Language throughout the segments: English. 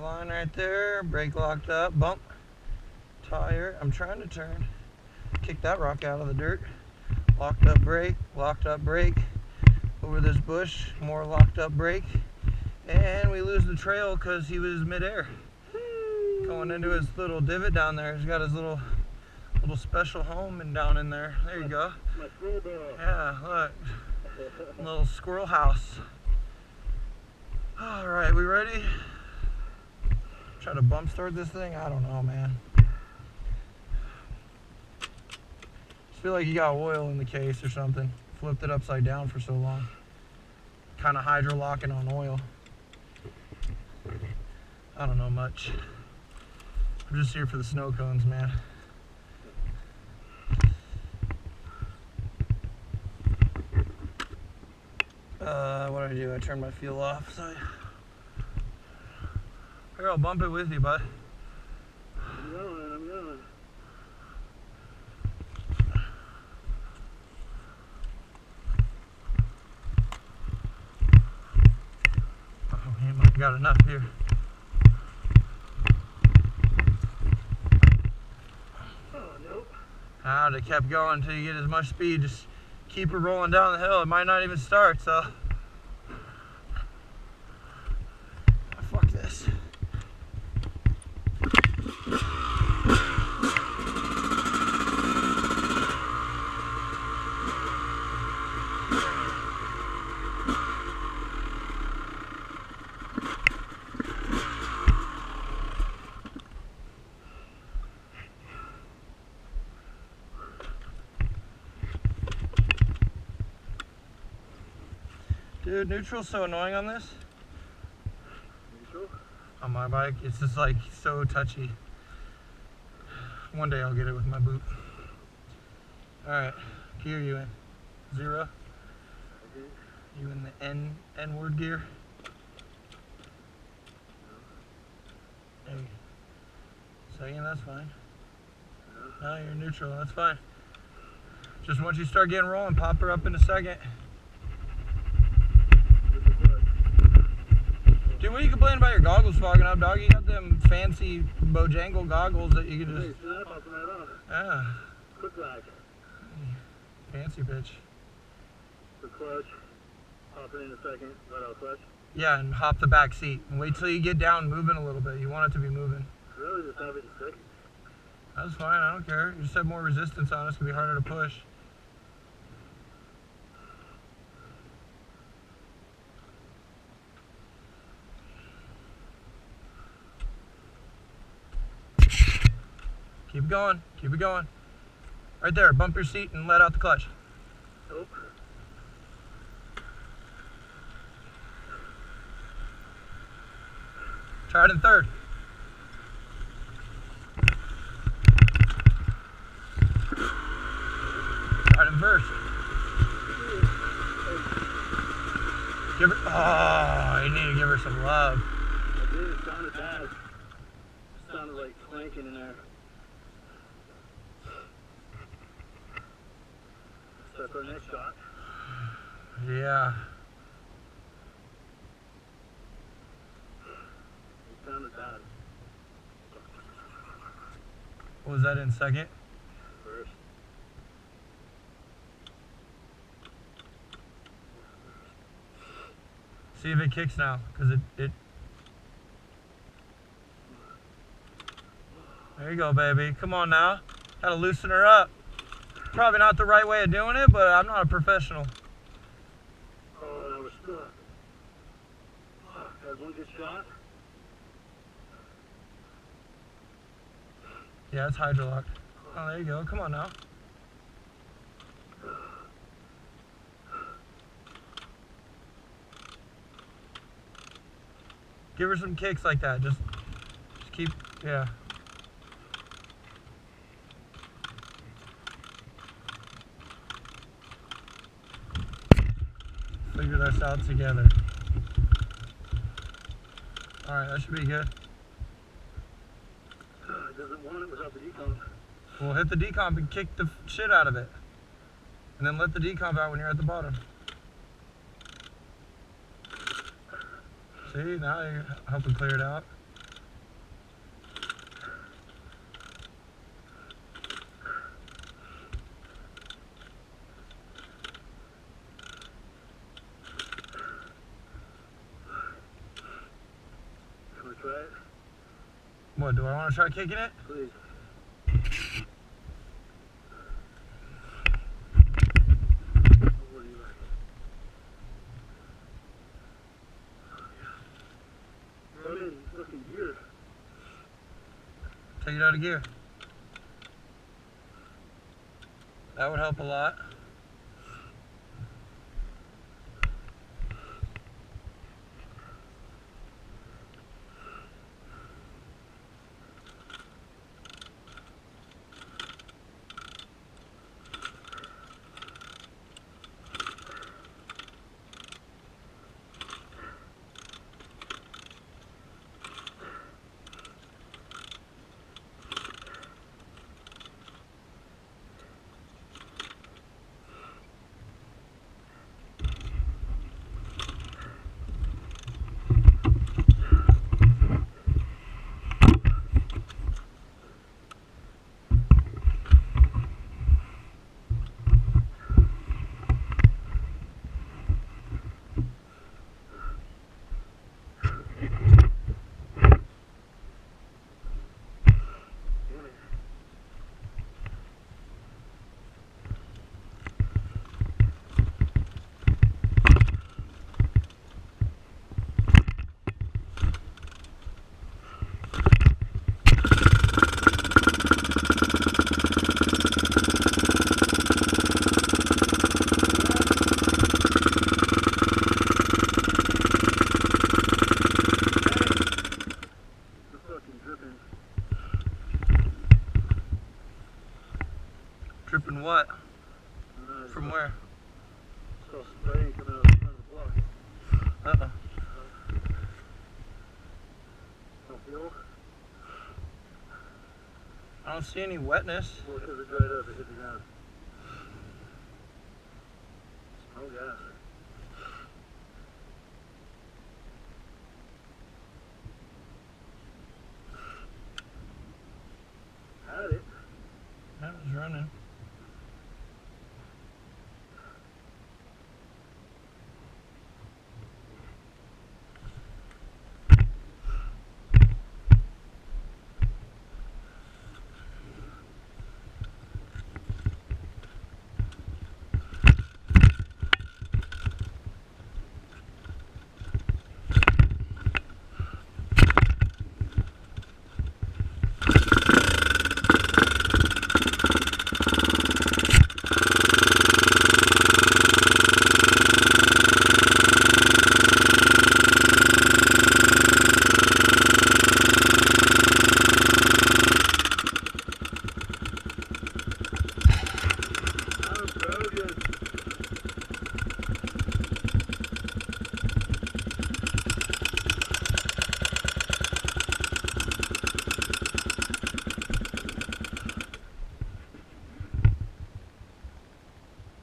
line right there. Brake locked up. Bump. Tire. I'm trying to turn. Kick that rock out of the dirt. Locked up brake. Locked up brake. Over this bush. More locked up brake. And we lose the trail because he was midair. Going into his little divot down there. He's got his little special home and down in there. There you go. Yeah, look. Little squirrel house. Alright, we ready? Try to bump start this thing? I don't know, man. Just feel like you got oil in the case or something. Flipped it upside down for so long. Kind of hydro-locking on oil. I don't know much. I'm just here for the snow cones, man. What did I do? I turned my fuel off. So here, I'll bump it with you, bud. I'm going. Oh, he might have got enough here. Oh, nope. It kept going until you get as much speed. Just keep it rolling down the hill. It might not even start, so. Oh, fuck this. Dude, neutral's so annoying on this. Neutral? On my bike, it's just like so touchy. One day I'll get it with my boot. Alright, gear you in? 0? You in the N-word gear? Hey. Second, that's fine. No, you're neutral, that's fine. Just once you start getting rolling, pop her up in a second. Dude, what are you complaining about your goggles fogging up, dog? You got them fancy Bojangle goggles that you can just... Yeah. Quick lag. Fancy bitch. The clutch. Hop it in a second. Let out clutch. Yeah, and hop the back seat. And wait till you get down moving a little bit. You want it to be moving. Really? Just have it in stick? That's fine, I don't care. You just have more resistance on it. It's going to be harder to push. Keep it going. Keep it going. Right there. Bump your seat and let out the clutch. Nope. Try it in third. Try it in first. Give her. Oh, you need to give her some love. I did. It sounded bad. It sounded like clanking in there. That's our next shot. Yeah. It sounded bad. What was that in second? First. See if it kicks now, because it. There you go, baby. Come on now. Gotta loosen her up. Probably not the right way of doing it, but I'm not a professional. Oh, I was stuck. Had one good shot. Yeah, it's hydrolocked. Oh, there you go. Come on now. Give her some kicks like that. Just keep, yeah. Figure this out together. Alright, that should be good. It doesn't want it without the decomp. Well, hit the decomp and kick the shit out of it. And then let the decomp out when you're at the bottom. See, now you're helping clear it out. What, do I want to try kicking it? Please. What do you like? I'm in fucking gear. Take it out of gear. That would help a lot. Dripping what? From where? So spray coming out of the block. Uh-uh. Don't feel? I don't see any wetness. Well, because it dried up, it hit the ground. Smell gas. Had it. That was running.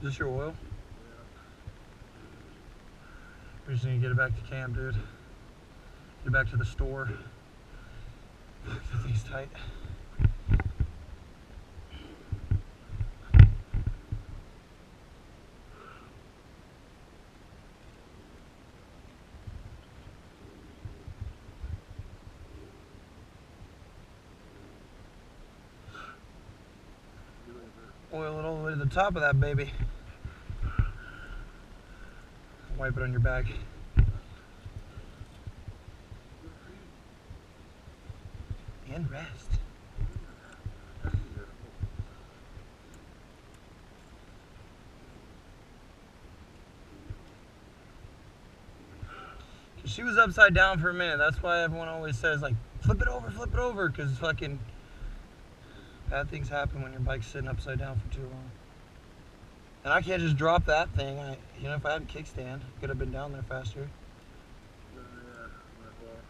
Is this your oil? Yeah. We're just gonna get it back to camp, dude. Get it back to the store. That thing's tight. Oil it all the way to the top of that baby. Wipe it on your back. And rest. She was upside down for a minute. That's why everyone always says, like, flip it over, because fucking bad things happen when your bike's sitting upside down for too long. And I can't just drop that thing. You know, if I had a kickstand, I could have been down there faster. Yeah, my fault.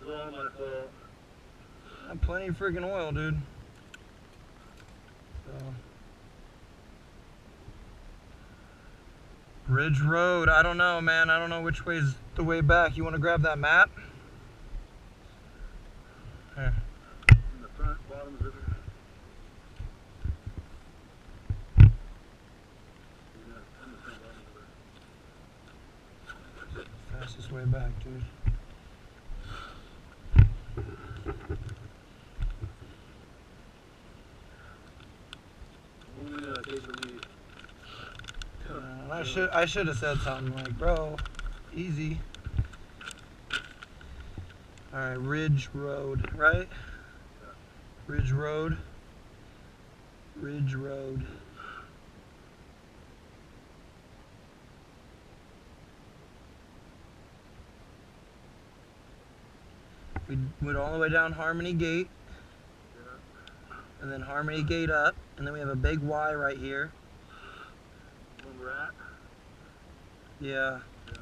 It's all my fault. I have plenty of freaking oil, dude. So. Ridge Road. I don't know, man. I don't know which way's the way back. You want to grab that map? Here. In the front, bottom zipper. Fastest way back, dude. I should have said something like, bro, easy. All right, Ridge Road, right? Yeah. Ridge Road. Ridge Road. We went all the way down Harmony Gate, Yeah. and then Harmony Gate up, and then we have a big Y right here. When we're at? Yeah. Yeah.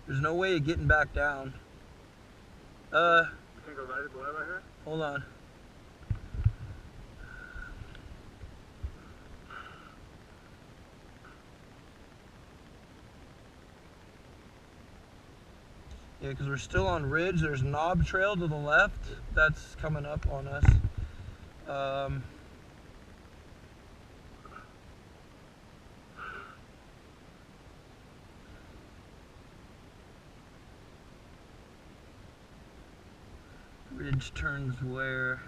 There's no way of getting back down. We can go right at the Y right here? Hold on. Yeah, because we're still on Ridge. There's Knob Trail to the left. That's coming up on us. Ridge turns where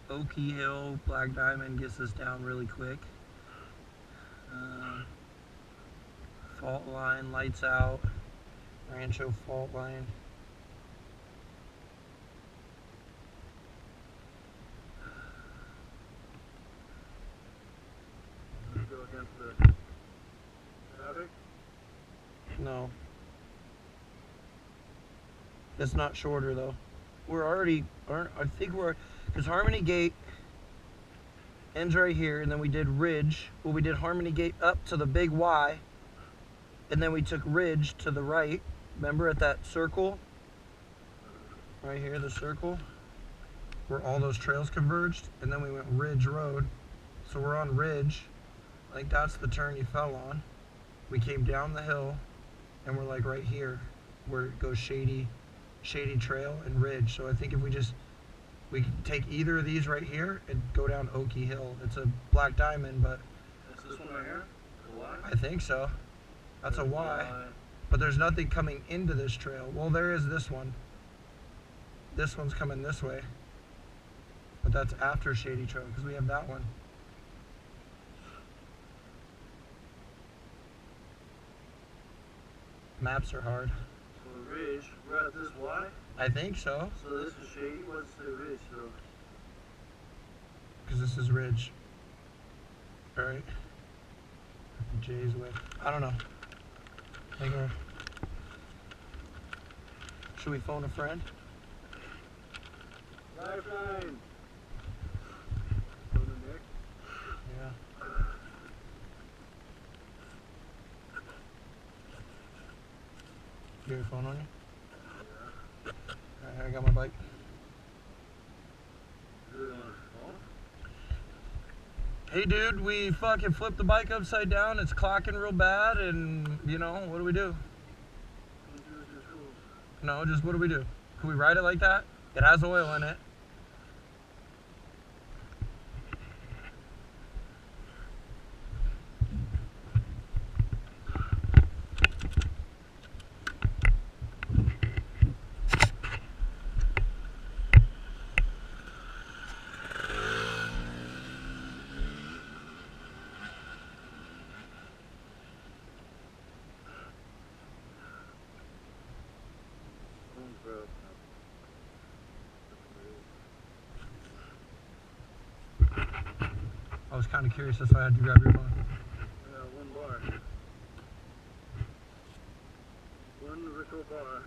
Okie Hill, Black Diamond gets us down really quick. Fault line, lights out. Rancho fault line. Let's go against the traffic. No. It's not shorter though. We're already, I think we're, because Harmony Gate ends right here, and then we did Ridge. Well, we did Harmony Gate up to the big Y, and then we took Ridge to the right. Remember at that circle? Right here, the circle, where all those trails converged, and then we went Ridge Road. So we're on Ridge. I think that's the turn you fell on. We came down the hill, and we're like right here, where it goes Shady Trail and Ridge. So I think if we can take either of these right here and go down Okie Hill. It's a Black Diamond, but That's this one right here? The Y? I think so. That's a Y. But there's nothing coming into this trail. Well, there is this one. This one's coming this way. But that's after Shady Trail, because we have that one. Maps are hard. So Ridge, we're at this Y? I think so, So this is Shady, what's the Ridge though? because this is Ridge. Alright. Jay's way. I don't know. Hang on. Should we phone a friend? Lifeline! Go to Nick. Yeah. You have your phone on you? Yeah. Alright, I got my bike. Is it on his phone? Hey dude, we fucking flipped the bike upside down. It's clocking real bad, and you know, what do we do? Don't do it, just rules. No, just what do we do? Can we ride it like that? It has oil in it. Phone's broke. I was kind of curious, that's why I had to grab your phone. Yeah, one bar. One ritual bar.